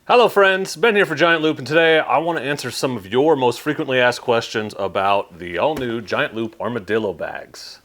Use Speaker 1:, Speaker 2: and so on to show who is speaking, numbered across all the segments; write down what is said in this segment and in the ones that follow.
Speaker 1: Hello friends, Ben here for Giant Loop, and today I want to answer some of your most frequently asked questions about the all-new Giant Loop Armadillo Bags.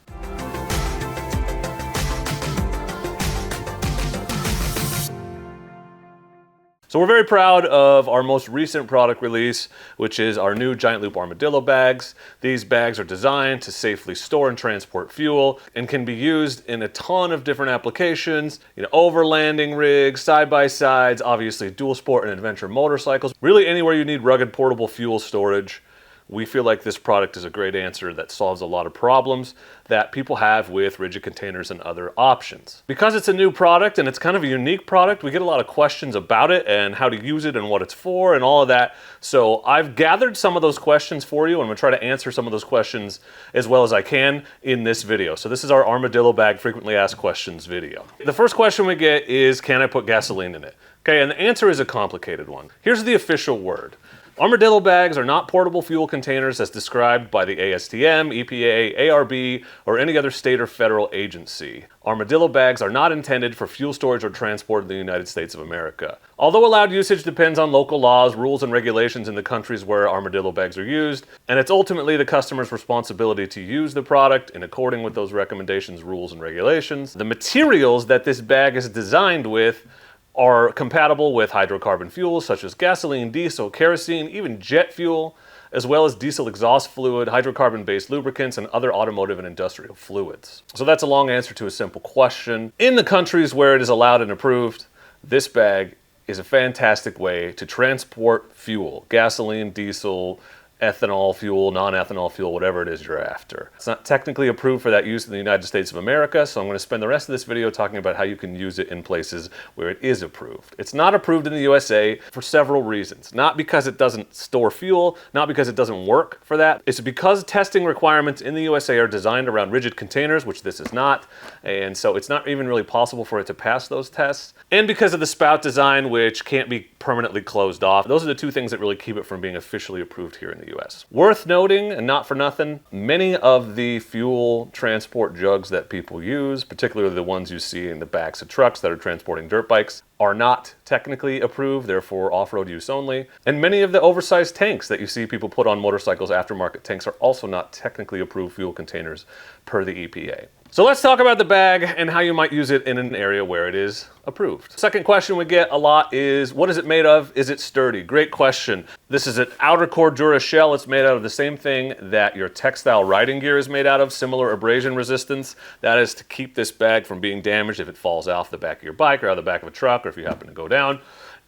Speaker 1: So we're very proud of our most recent product release, which is our new Giant Loop Armadillo Bags. These bags are designed to safely store and transport fuel and can be used in a ton of different applications, over landing rigs, side-by-sides, obviously dual sport and adventure motorcycles, really anywhere you need rugged portable fuel storage. We feel like this product is a great answer that solves a lot of problems that people have with rigid containers and other options. Because it's a new product and it's kind of a unique product, we get a lot of questions about it and how to use it and what it's for and all of that. So I've gathered some of those questions for you, and I'm gonna try to answer some of those questions as well as I can in this video. So this is our Armadillo Bag frequently asked questions video. The first question we get is, can I put gasoline in it? Okay, and the answer is a complicated one. Here's the official word. Armadillo bags are not portable fuel containers as described by the ASTM, EPA, ARB, or any other state or federal agency. Armadillo bags are not intended for fuel storage or transport in the United States of America. Although allowed usage depends on local laws, rules, and regulations in the countries where armadillo bags are used, and it's ultimately the customer's responsibility to use the product in according with those recommendations, rules, and regulations. The materials that this bag is designed with are compatible with hydrocarbon fuels such as gasoline, diesel, kerosene, even jet fuel, as well as diesel exhaust fluid, hydrocarbon-based lubricants, and other automotive and industrial fluids. So that's a long answer to a simple question. In the countries where it is allowed and approved, this bag is a fantastic way to transport fuel, gasoline, diesel, ethanol fuel, non-ethanol fuel, whatever it is you're after. It's not technically approved for that use in the United States of America, so I'm going to spend the rest of this video talking about how you can use it in places where it is approved. It's not approved in the USA for several reasons. Not because it doesn't store fuel, not because it doesn't work for that. It's because testing requirements in the USA are designed around rigid containers, which this is not, and so it's not even really possible for it to pass those tests. And because of the spout design, which can't be permanently closed off. Those are the two things that really keep it from being officially approved here in the US. Worth noting, and not for nothing, many of the fuel transport jugs that people use, particularly the ones you see in the backs of trucks that are transporting dirt bikes, are not technically approved, therefore off-road use only. And many of the oversized tanks that you see people put on motorcycles, aftermarket tanks, are also not technically approved fuel containers per the EPA. So let's talk about the bag and how you might use it in an area where it is approved. Second question we get a lot is, what is it made of? Is it sturdy? Great question. This is an outer core Durashell. It's made out of the same thing that your textile riding gear is made out of, similar abrasion resistance. That is to keep this bag from being damaged if it falls off the back of your bike or out of the back of a truck, or if you happen to go down.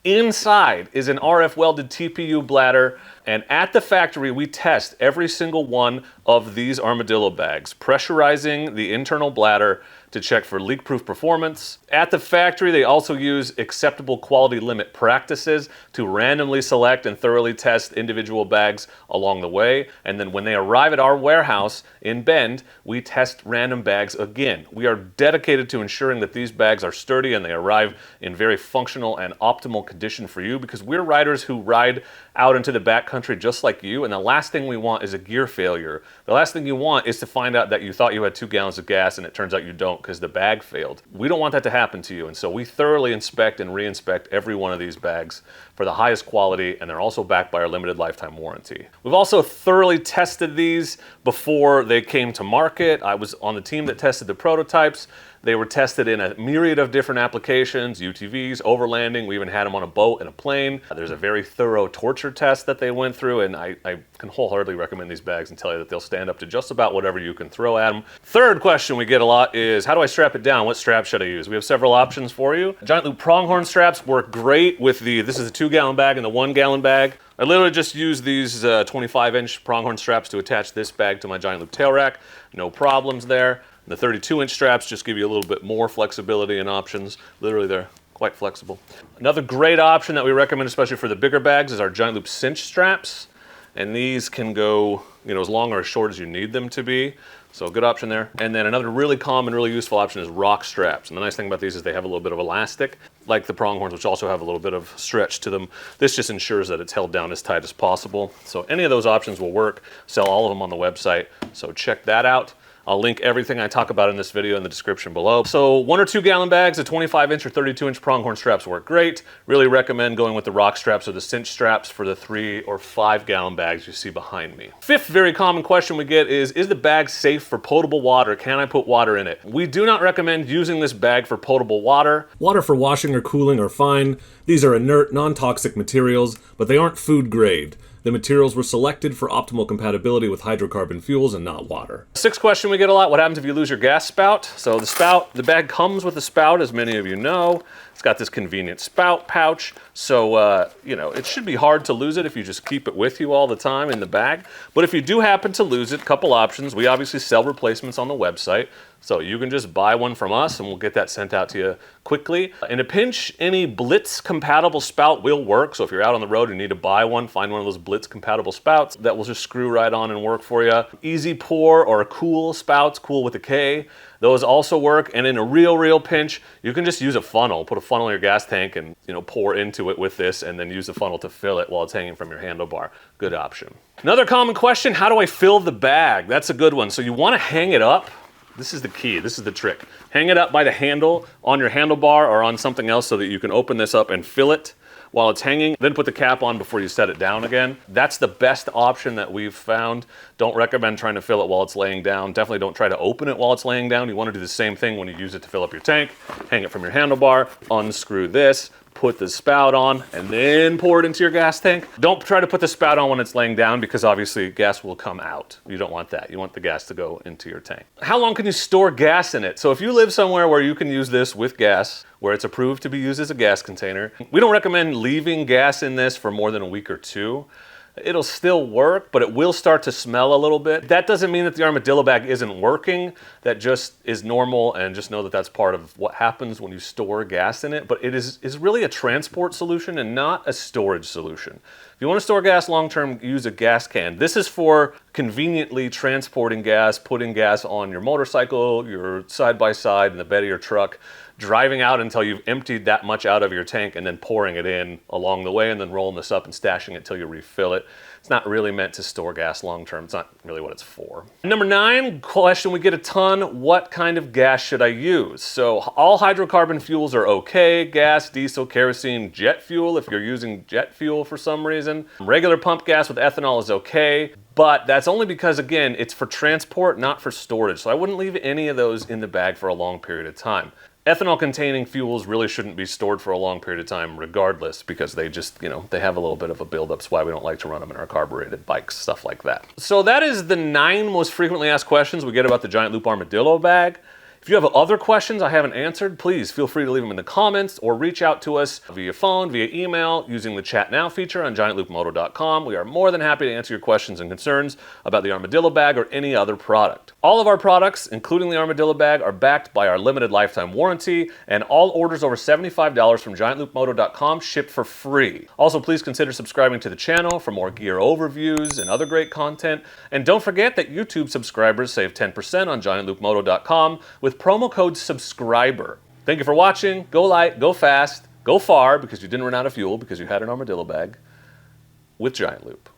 Speaker 1: Inside is an RF welded TPU bladder, and at the factory we test every single one of these armadillo bags, pressurizing the internal bladder to check for leak-proof performance. At the factory, they also use acceptable quality limit practices to randomly select and thoroughly test individual bags along the way. And then when they arrive at our warehouse in Bend, we test random bags again. We are dedicated to ensuring that these bags are sturdy and they arrive in very functional and optimal condition for you, because we're riders who ride out into the backcountry just like you, and the last thing we want is a gear failure. The last thing you want is to find out that you thought you had 2 gallons of gas and it turns out you don't because the bag failed. We don't want that to happen to you, and so we thoroughly inspect and re-inspect every one of these bags for the highest quality, and they're also backed by our limited lifetime warranty. We've also thoroughly tested these before they came to market. I was on the team that tested the prototypes. They were tested in a myriad of different applications, UTVs, overlanding. We even had them on a boat and a plane. There's a very thorough torture test that they went through, and I can wholeheartedly recommend these bags and tell you that they'll stand up to just about whatever you can throw at them. Third question we get a lot is, how do I strap it down? What strap should I use? We have several options for you. Giant Loop pronghorn straps work great with this is a 2-gallon bag and the 1-gallon bag. I literally just use these 25-inch pronghorn straps to attach this bag to my Giant Loop tail rack. No problems there. The 32-inch straps just give you a little bit more flexibility and options. Literally, they're quite flexible. Another great option that we recommend, especially for the bigger bags, is our Giant Loop cinch straps. And these can go, as long or as short as you need them to be. So a good option there. And then another really common, really useful option is rock straps. And the nice thing about these is they have a little bit of elastic, like the pronghorns, which also have a little bit of stretch to them. This just ensures that it's held down as tight as possible. So any of those options will work. Sell all of them on the website, so check that out. I'll link everything I talk about in this video in the description below. So 1 or 2 gallon bags, the 25-inch or 32-inch pronghorn straps work great. Really recommend going with the rock straps or the cinch straps for the 3 or 5 gallon bags you see behind me. Fifth very common question we get is the bag safe for potable water? Can I put water in it? We do not recommend using this bag for potable water.
Speaker 2: Water for washing or cooling are fine. These are inert, non-toxic materials, but they aren't food grade. The materials were selected for optimal compatibility with hydrocarbon fuels and not water.
Speaker 1: Sixth question we get a lot, what happens if you lose your gas spout? So the bag comes with a spout, as many of you know. It's got this convenient spout pouch, so you know, it should be hard to lose it if you just keep it with you all the time in the bag. But if you do happen to lose it, couple options. We obviously sell replacements on the website, so you can just buy one from us and we'll get that sent out to you quickly. In a pinch, any Blitz compatible spout will work. So if you're out on the road and need to buy one, find one of those Blitz compatible spouts that will just screw right on and work for you. Easy pour or cool spouts, cool with a K, those also work. And in a real pinch, you can just use a funnel. Put a funnel in your gas tank and, you know, pour into it with this and then use the funnel to fill it while it's hanging from your handlebar. Good option. Another common question, how do I fill the bag? That's a good one. So you want to hang it up. This is the key, this is the trick. Hang it up by the handle on your handlebar or on something else so that you can open this up and fill it while it's hanging. Then put the cap on before you set it down again. That's the best option that we've found. Don't recommend trying to fill it while it's laying down. Definitely don't try to open it while it's laying down. You want to do the same thing when you use it to fill up your tank. Hang it from your handlebar, unscrew this, put the spout on, and then pour it into your gas tank. Don't try to put the spout on when it's laying down because obviously gas will come out. You don't want that. You want the gas to go into your tank. How long can you store gas in it? So if you live somewhere where you can use this with gas, where it's approved to be used as a gas container, we don't recommend leaving gas in this for more than a week or two. It'll still work, but it will start to smell a little bit. That doesn't mean that the Armadillo bag isn't working. That just is normal, and just know that that's part of what happens when you store gas in it. But it is really a transport solution and not a storage solution. If you want to store gas long-term, use a gas can. This is for conveniently transporting gas, putting gas on your motorcycle, your side-by-side, in the bed of your truck, driving out until you've emptied that much out of your tank and then pouring it in along the way and then rolling this up and stashing it till you refill it. It's not really meant to store gas long term. It's not really what it's for. Number 9, question we get a ton, what kind of gas should I use? So all hydrocarbon fuels are okay. Gas, diesel, kerosene, jet fuel if you're using jet fuel for some reason. Regular pump gas with ethanol is okay. But that's only because, again, it's for transport, not for storage. So I wouldn't leave any of those in the bag for a long period of time. Ethanol-containing fuels really shouldn't be stored for a long period of time regardless because they just, you know, they have a little bit of a buildup. That's why we don't like to run them in our carbureted bikes, stuff like that. So that is the 9 most frequently asked questions we get about the Giant Loop Armadillo bag. If you have other questions I haven't answered, please feel free to leave them in the comments or reach out to us via phone, via email, using the Chat Now feature on giantloopmoto.com. We are more than happy to answer your questions and concerns about the Armadillo bag or any other product. All of our products, including the Armadillo bag, are backed by our limited lifetime warranty, and all orders over $75 from giantloopmoto.com ship for free. Also, please consider subscribing to the channel for more gear overviews and other great content. And don't forget that YouTube subscribers save 10% on giantloopmoto.com with promo code SUBSCRIBER. Thank you for watching. Go light, go fast, go far because you didn't run out of fuel because you had an Armadillo bag with Giant Loop.